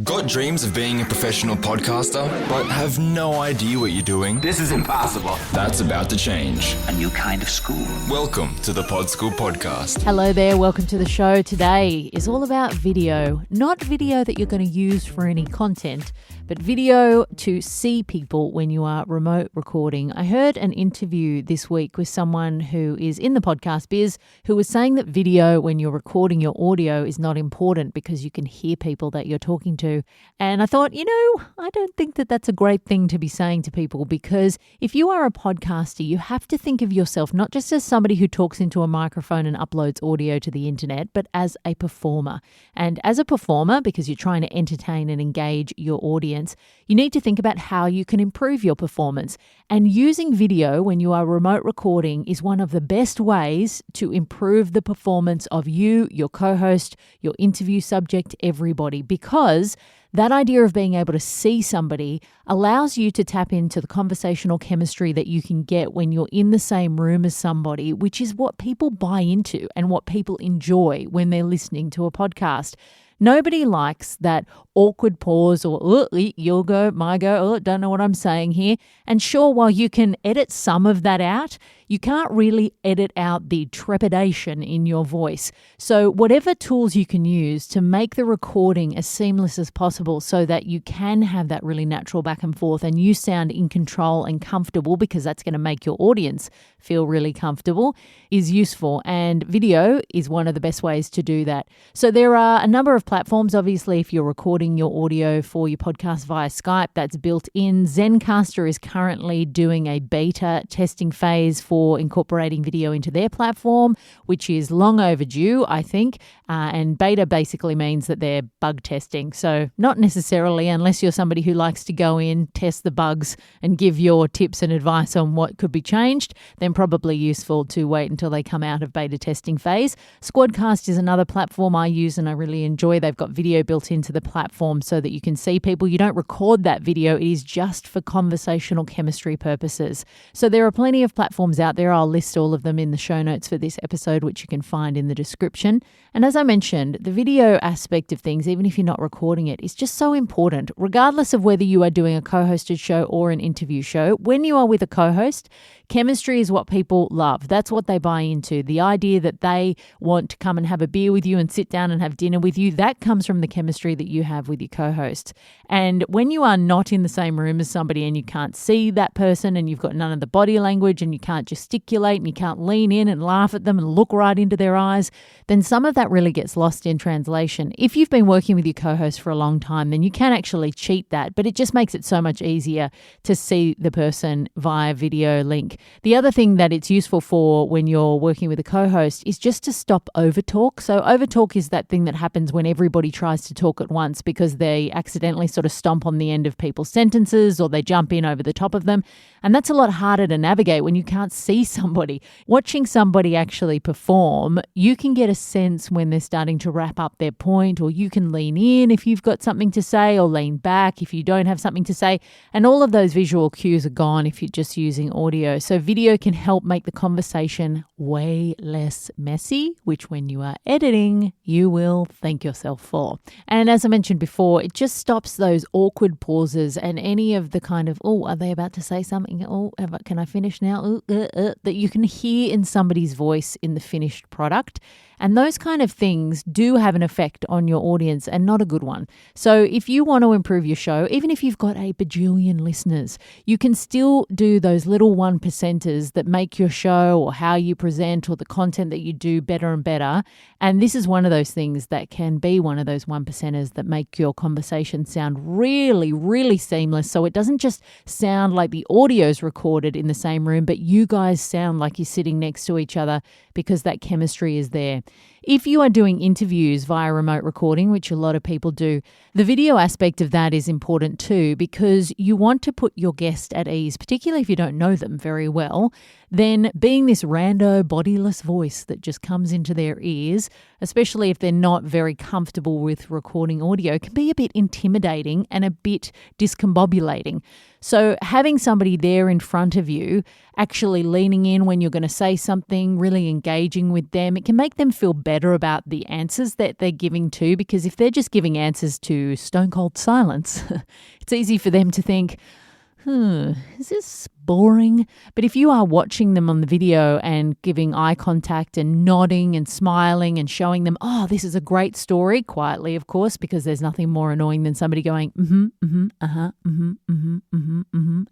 Got dreams of being a professional podcaster, but have no idea what you're doing? This is impossible. That's about to change. A new kind of school. Welcome to the Pod School Podcast. Hello there, welcome to the show. Today is all about video. Not video that you're going to use for any content, but video to see people when you are remote recording. I heard an interview this week with someone who is in the podcast biz who was saying that video when you're recording your audio is not important because you can hear people that you're talking to. And I thought, I don't think that that's a great thing to be saying to people, because if you are a podcaster, you have to think of yourself not just as somebody who talks into a microphone and uploads audio to the internet, but as a performer. And as a performer, because you're trying to entertain and engage your audience, you need to think about how you can improve your performance. And using video when you are remote recording is one of the best ways to improve the performance of you, your co-host, your interview subject, everybody, because that idea of being able to see somebody allows you to tap into the conversational chemistry that you can get when you're in the same room as somebody, which is what people buy into and what people enjoy when they're listening to a podcast. Nobody likes that awkward pause or, you'll go, my go, don't know what I'm saying here. And sure, while you can edit some of that out, you can't really edit out the trepidation in your voice. So whatever tools you can use to make the recording as seamless as possible so that you can have that really natural back and forth and you sound in control and comfortable, because that's going to make your audience feel really comfortable, is useful. And video is one of the best ways to do that. So there are a number of platforms. Obviously, if you're recording your audio for your podcast via Skype, that's built in. Zencaster is currently doing a beta testing phase for incorporating video into their platform, which is long overdue, I think. And beta basically means that they're bug testing. So not necessarily, unless you're somebody who likes to go in, test the bugs and give your tips and advice on what could be changed, then probably useful to wait until they come out of beta testing phase. Squadcast is another platform I use and I really enjoy. They've got video built into the platform so that you can see people. You don't record that video. It is just for conversational chemistry purposes. So there are plenty of platforms out there. I'll list all of them in the show notes for this episode, which you can find in the description. And as I mentioned, the video aspect of things, even if you're not recording it, is just so important, regardless of whether you are doing a co-hosted show or an interview show. When you are with a co-host, chemistry is what people love. That's what they buy into. The idea that they want to come and have a beer with you and sit down and have dinner with you, that comes from the chemistry that you have with your co-host. And when you are not in the same room as somebody and you can't see that person and you've got none of the body language and you can't gesticulate and you can't lean in and laugh at them and look right into their eyes, then some of that really gets lost in translation. If you've been working with your co-host for a long time, then you can actually cheat that, but it just makes it so much easier to see the person via video link. The other thing that it's useful for when you're working with a co-host is just to stop overtalk. So overtalk is that thing that happens when everybody tries to talk at once because they accidentally sort of stomp on the end of people's sentences or they jump in over the top of them. And that's a lot harder to navigate when you can't see somebody. Watching somebody actually perform, you can get a sense when they're starting to wrap up their point, or you can lean in if you've got something to say, or lean back if you don't have something to say. And all of those visual cues are gone if you're just using audio. So video can help make the conversation way less messy, which when you are editing, you will thank yourself for. And as I mentioned before, it just stops those awkward pauses and any of the kind of, are they about to say something? Can I finish now? That you can hear in somebody's voice in the finished product. And those kind of things do have an effect on your audience, and not a good one. So if you want to improve your show, even if you've got a bajillion listeners, you can still do those little 1%ers that make your show or how you present or the content that you do better and better. And this is one of those things that can be one of those 1%ers that make your conversation sound really, really seamless. So it doesn't just sound like the audio's recorded in the same room, but you guys sound like you're sitting next to each other because that chemistry is there. If you are doing interviews via remote recording, which a lot of people do, the video aspect of that is important too, because you want to put your guest at ease, particularly if you don't know them very well. Then being this rando bodiless voice that just comes into their ears, especially if they're not very comfortable with recording audio, can be a bit intimidating and a bit discombobulating. So having somebody there in front of you, actually leaning in when you're going to say something, really engaging with them, it can make them feel better about the answers that they're giving too, because if they're just giving answers to stone cold silence, it's easy for them to think, is this boring? But if you are watching them on the video and giving eye contact and nodding and smiling and showing them, oh, this is a great story, quietly, of course, because there's nothing more annoying than somebody going,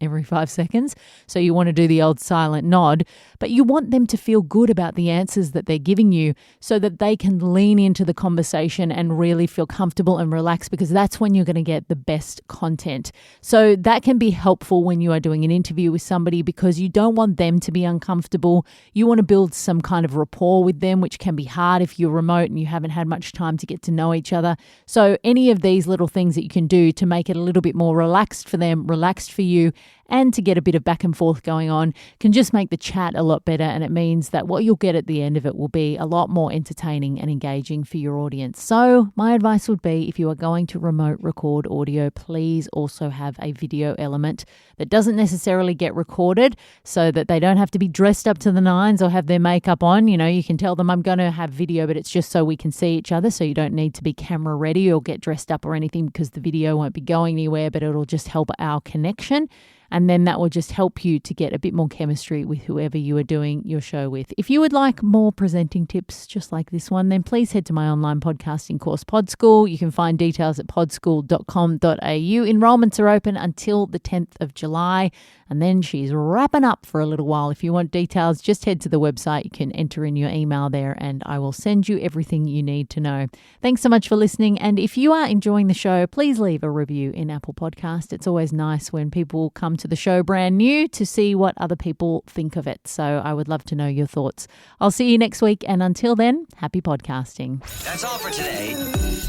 every 5 seconds. So you want to do the old silent nod, but you want them to feel good about the answers that they're giving you so that they can lean into the conversation and really feel comfortable and relaxed, because that's when you're going to get the best content. So that can be helpful when you are doing an interview with somebody, because you don't want them to be uncomfortable. You want to build some kind of rapport with them, which can be hard if you're remote and you haven't had much time to get to know each other. So any of these little things that you can do to make it a little bit more relaxed for them, relaxed for you, and to get a bit of back and forth going on can just make the chat a lot better. And it means that what you'll get at the end of it will be a lot more entertaining and engaging for your audience. So my advice would be, if you are going to remote record audio, please also have a video element that doesn't necessarily get recorded, so that they don't have to be dressed up to the nines or have their makeup on. You know, you can tell them, I'm going to have video, but it's just so we can see each other. So you don't need to be camera ready or get dressed up or anything, because the video won't be going anywhere, but it'll just help our connection. And then that will just help you to get a bit more chemistry with whoever you are doing your show with. If you would like more presenting tips just like this one, then please head to my online podcasting course, PodSchool. You can find details at podschool.com.au. Enrollments are open until the 10th of July. And then she's wrapping up for a little while. If you want details, just head to the website. You can enter in your email there and I will send you everything you need to know. Thanks so much for listening. And if you are enjoying the show, please leave a review in Apple Podcast. It's always nice when people come to the show brand new to see what other people think of it. So I would love to know your thoughts. I'll see you next week. And until then, happy podcasting. That's all for today.